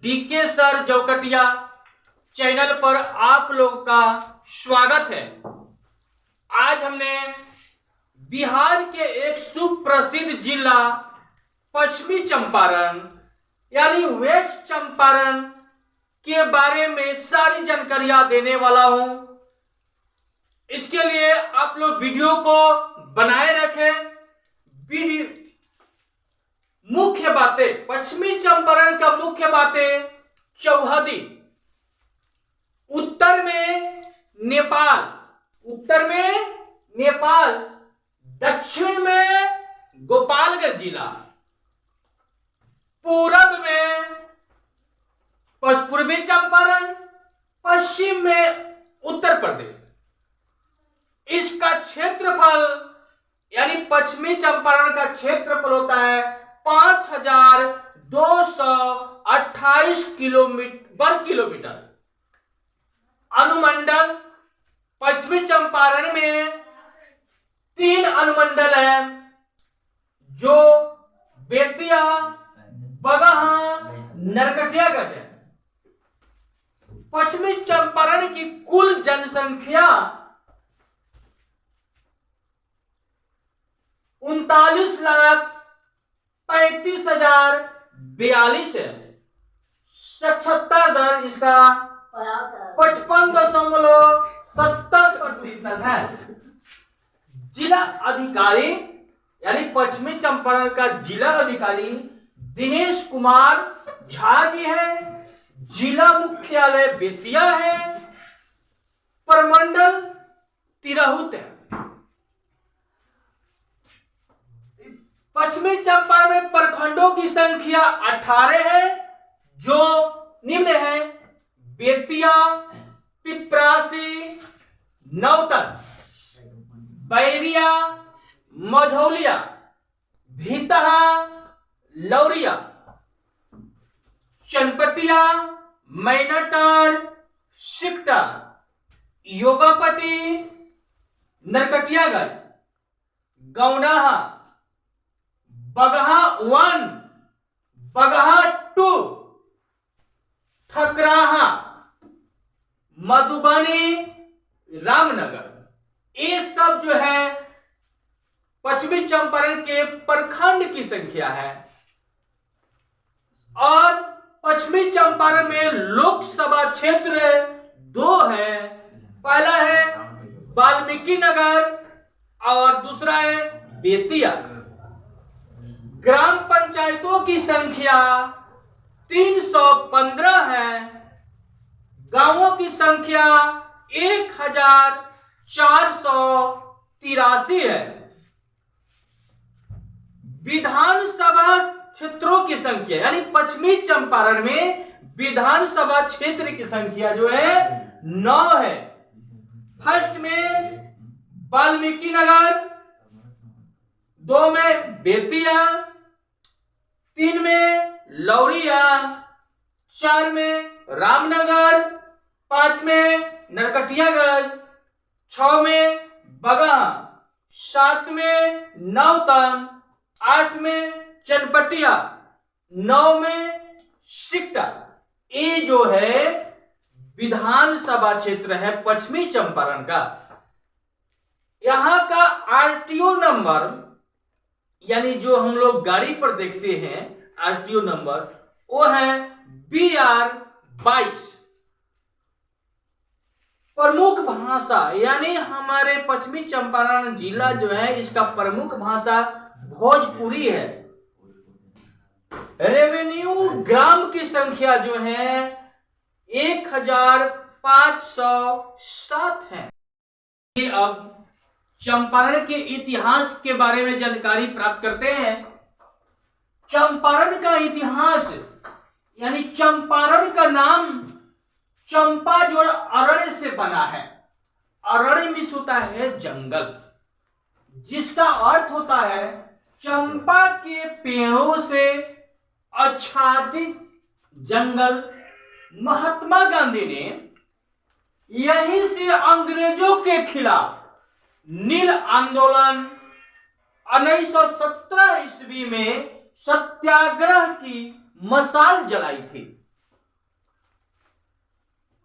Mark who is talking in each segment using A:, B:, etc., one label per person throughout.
A: DK sir Jaukatia channel पर आप लोगों का स्वागत है। आज हमने बिहार के एक सुप्रसिद्ध जिला पश्चिमी चंपारण यानी वेस्ट चंपारण के बारे में सारी जानकारियां देने वाला हूं। इसके लिए आप लोग वीडियो को बनाए रखें। वीडियो मुख्य बातें, पश्चिमी चंपारण का मुख्य बातें, चौहदी, उत्तर में नेपाल, दक्षिण में गोपालगंज जिला, पूरब में पूर्वी चंपारण, पश्चिम में उत्तर प्रदेश। इसका क्षेत्रफल यानी पश्चिमी चंपारण का क्षेत्रफल होता है 5228 वर्ग किलोमीटर। अनुमंडल, पश्चिमी चंपारण में 3 अनुमंडल हैं, जो बेतिया, बगहा, नरकटियागंज है। पश्चिमी चंपारण की कुल जनसंख्या 39,35,042 है। साक्षरता दर इसका 55.70% है। जिला अधिकारी यानी पश्चिमी चंपारण का जिला अधिकारी दिनेश कुमार झा जी है। जिला मुख्यालय बेतिया है। प्रमंडल तिरहुत है। पश्चिमी चंपारण में प्रखंडों की संख्या 18 है, जो निम्न है: बेतिया, पिपरासी, नौतन, बैरिया, मझौलिया, भीतहा, लौरिया, चनपटिया, मैनाटांड, सिकटा, योगापटी, नरकटियागंज, गौनाहा, बगहा 1, बगहा 2, ठकराहा, मधुबनी, रामनगर। ये सब जो है पश्चिमी चंपारण के प्रखंड की संख्या है। और पश्चिमी चंपारण में लोकसभा क्षेत्र 2 है। पहला है वाल्मीकि नगर और दूसरा है बेतिया। ग्राम पंचायतों की संख्या 315 है। गांवों की संख्या 1483 है। विधानसभा क्षेत्रों की संख्या यानी पश्चिमी चंपारण में विधानसभा क्षेत्र की संख्या जो है 9 है। फर्स्ट में वाल्मीकि नगर, 2 में बेतिया, 3 में लौरिया, 4 में रामनगर, 5 में नरकटियागंज, 6 में बगहा, 7 में नौतन, 8 में चनपटिया, 9 में सिकटा। ये जो है विधानसभा क्षेत्र है पश्चिमी चंपारण का। यहां का आरटीओ नंबर यानी जो हम लोग गाड़ी पर देखते हैं आरटीओ नंबर, वो है BR 22। प्रमुख भाषा यानी हमारे पश्चिमी चंपारण जिला जो है इसका प्रमुख भाषा भोजपुरी है। रेवेन्यू ग्राम की संख्या जो है 1507 है। अब चंपारण के इतिहास के बारे में जानकारी प्राप्त करते हैं। चंपारण का इतिहास यानी चंपारण का नाम चंपा जोड़ अरण्य से बना है। अरण्य मीन्स होता है जंगल, जिसका अर्थ होता है चंपा के पेड़ों से आच्छादित जंगल। महात्मा गांधी ने यहीं से अंग्रेजों के खिलाफ नील आंदोलन 1917 ईस्वी में सत्याग्रह की मशाल जलाई थी।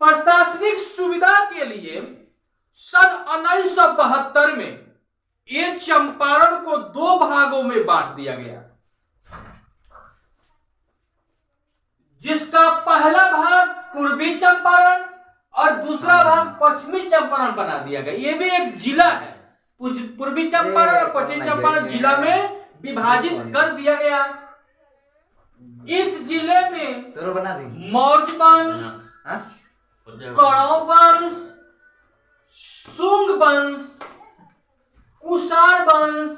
A: प्रशासनिक सुविधा के लिए सन 1972 में ये चंपारण को 2 भागों में बांट दिया गया, जिसका पहला भाग पूर्वी चंपारण और दूसरा भाग पश्चिमी चंपारण बना दिया गया। ये भी एक जिला है, पूर्वी चंपारण और पश्चिमी चंपारण जिला में विभाजित कर दिया गया। इस जिले में मौर्य वंश, कौरव वंश, शुंग वंश, कुषाण वंश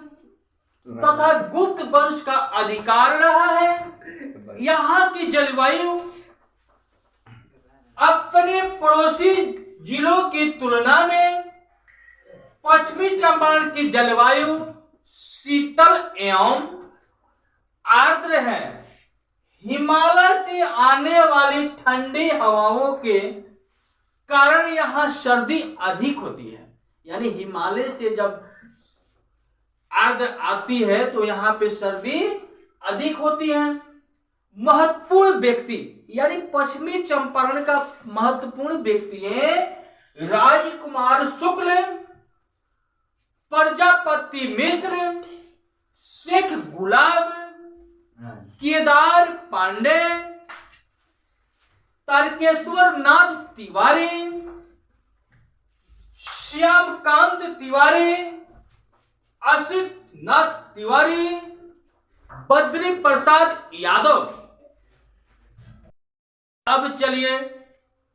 A: तथा गुप्त वंश का अधिकार रहा है। यहाँ की जलवायु अपने पड़ोसी जिलों की तुलना में पश्चिमी चंपारण की जलवायु शीतल एवं आर्द्र है। हिमालय से आने वाली ठंडी हवाओं के कारण यहाँ सर्दी अधिक होती है। यानी हिमालय से जब आर्द्र आती है तो यहाँ पे सर्दी अधिक होती है। महत्वपूर्ण व्यक्ति यानी पश्चिमी चंपारण का महत्वपूर्ण व्यक्ति है राजकुमार शुक्ल, प्रजापति मिश्र, शेख गुलाब, केदार पांडे, तारकेश्वर नाथ तिवारी, श्यामकांत तिवारी, असित नाथ तिवारी, बद्री प्रसाद यादव। अब चलिए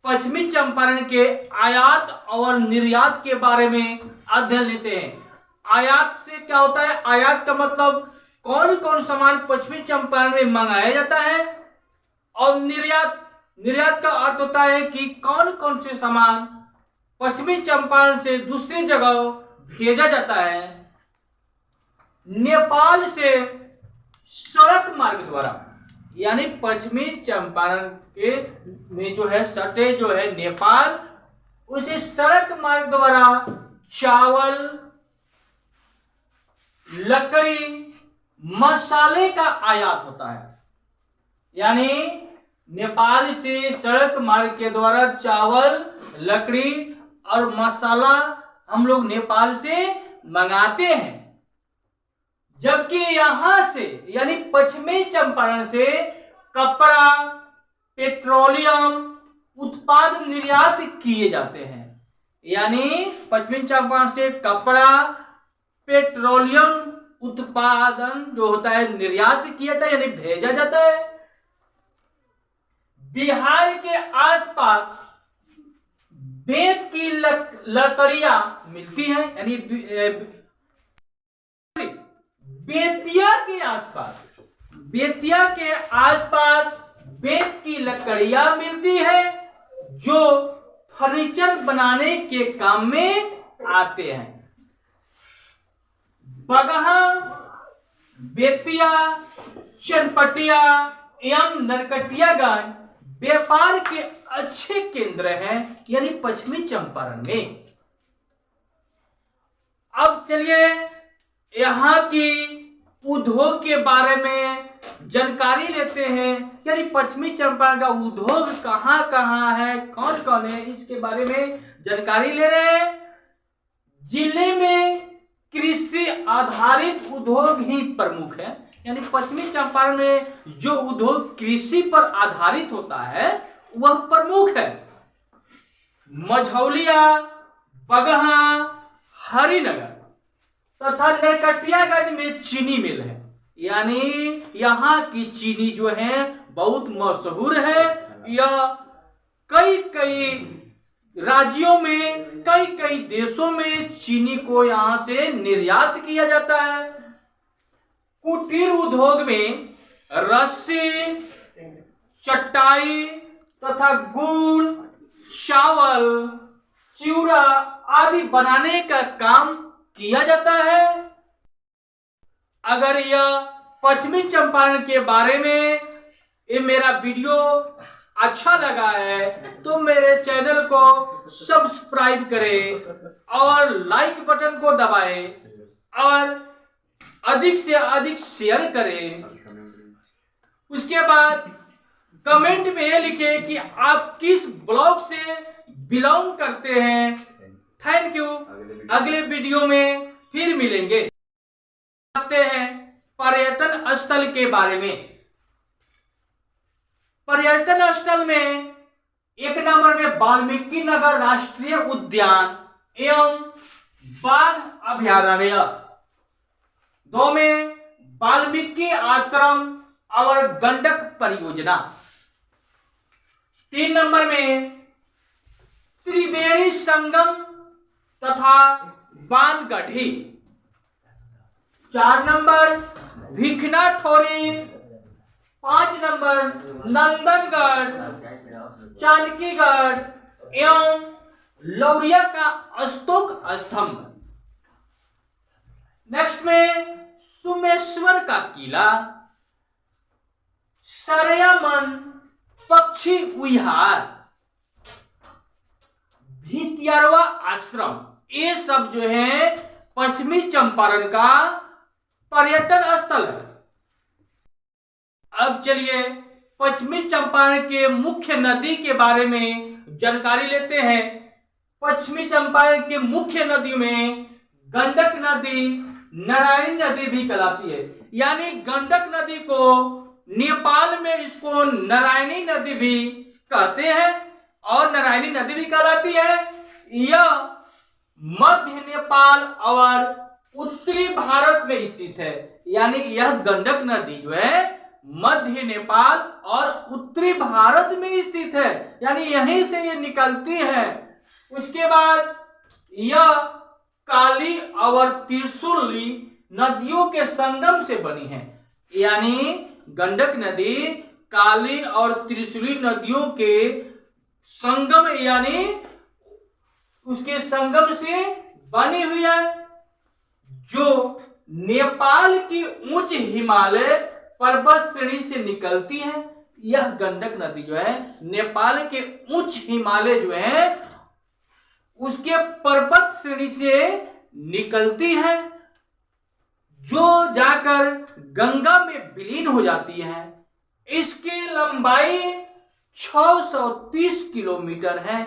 A: पश्चिमी चंपारण के आयात और निर्यात के बारे में अध्ययन लेते हैं। आयात से क्या होता है? आयात का मतलब कौन कौन सामान पश्चिमी चंपारण में मंगाया जाता है, और निर्यात का अर्थ होता है कि कौन कौन से सामान पश्चिमी चंपारण से दूसरी जगह भेजा जाता है। नेपाल से सड़क मार्ग द्वारा, यानी पश्चिमी चंपारण के में जो है सटे जो है नेपाल, उसे सड़क मार्ग द्वारा चावल, लकड़ी, मसाले का आयात होता है। यानी नेपाल से सड़क मार्ग के द्वारा चावल, लकड़ी और मसाला हम लोग नेपाल से मंगाते हैं, जबकि यहां से यानी पश्चिमी चंपारण से कपड़ा, पेट्रोलियम उत्पाद निर्यात किए जाते हैं। यानी पश्चिमी चंपारण से कपड़ा, पेट्रोलियम उत्पादन जो होता है निर्यात किया जाता है, यानी भेजा जाता है। बिहार के आसपास बेत की लकड़ियां मिलती हैं, यानी बेतिया के आसपास बेत की लकड़ियां मिलती है जो फर्नीचर बनाने के काम में आते हैं। बगहा, बेतिया, चनपटिया एवं नरकटियागंज व्यापार के अच्छे केंद्र हैं, यानी पश्चिमी चंपारण में। अब चलिए यहाँ की उद्योग के बारे में जानकारी लेते हैं, यानी पश्चिमी चंपारण का उद्योग कहाँ कहाँ है, कौन कौन है, इसके बारे में जानकारी ले रहे हैं। जिले में कृषि आधारित उद्योग ही प्रमुख है, यानी पश्चिमी चंपारण में जो उद्योग कृषि पर आधारित होता है वह प्रमुख है। मझौलिया, बगहा, हरिनगर तथा नरकटियागंज में चीनी मिल है, यानी यहाँ की चीनी जो है बहुत मशहूर है। यह कई कई राज्यों में, कई कई देशों में चीनी को यहाँ से निर्यात किया जाता है। कुटीर उद्योग में रस्सी, चटाई तथा गुड़, चावल, चिवड़ा आदि बनाने का काम किया जाता है। अगर यह पश्चिमी चंपारण के बारे में ये मेरा वीडियो अच्छा लगा है तो मेरे चैनल को सब्सक्राइब करें और लाइक बटन को दबाएं और अधिक से अधिक शेयर करें। उसके बाद कमेंट में ये लिखे कि आप किस ब्लॉक से बिलोंग करते हैं। Thank you. अगले वीडियो में फिर मिलेंगे। आते हैं पर्यटन स्थल के बारे में। पर्यटन स्थल में 1 नंबर में वाल्मीकि नगर राष्ट्रीय उद्यान एवं बाघ अभयारण्य। 2 में वाल्मीकि आश्रम और गंडक परियोजना। 3 नंबर में त्रिवेणी संगम तथा बानगढ़ी। 4 नंबर भिखना ठोरी। 5 नंबर नंदनगढ़, जानकीगढ़ एवं लौरिया का स्तूप स्तंभ। नेक्स्ट में सुमेश्वर का किला, सरयामन पक्षी विहार, भितियारवा आश्रम। ये सब जो है पश्चिमी चंपारण का पर्यटन स्थल है। अब चलिए पश्चिमी चंपारण के मुख्य नदी के बारे में जानकारी लेते हैं। पश्चिमी चंपारण के मुख्य नदी में गंडक नदी, नारायणी नदी भी कहलाती है। यानी गंडक नदी को नेपाल में इसको नारायणी नदी भी कहते हैं और नारायणी नदी भी कहलाती है। यह मध्य नेपाल और उत्तरी भारत में स्थित है। यानी यह गंडक नदी जो है मध्य नेपाल और उत्तरी भारत में स्थित है, यानी यहीं से ये निकलती है। उसके बाद यह काली और त्रिशूली नदियों के संगम से बनी है। यानी गंडक नदी काली और त्रिशूली नदियों के संगम यानी उसके संगम से बनी हुई है, जो नेपाल की उच्च हिमालय पर्वत श्रेणी से निकलती है। यह गंडक नदी जो है नेपाल के उच्च हिमालय जो है उसके पर्वत श्रेणी से निकलती है, जो जाकर गंगा में विलीन हो जाती है। इसकी लंबाई 630 किलोमीटर है।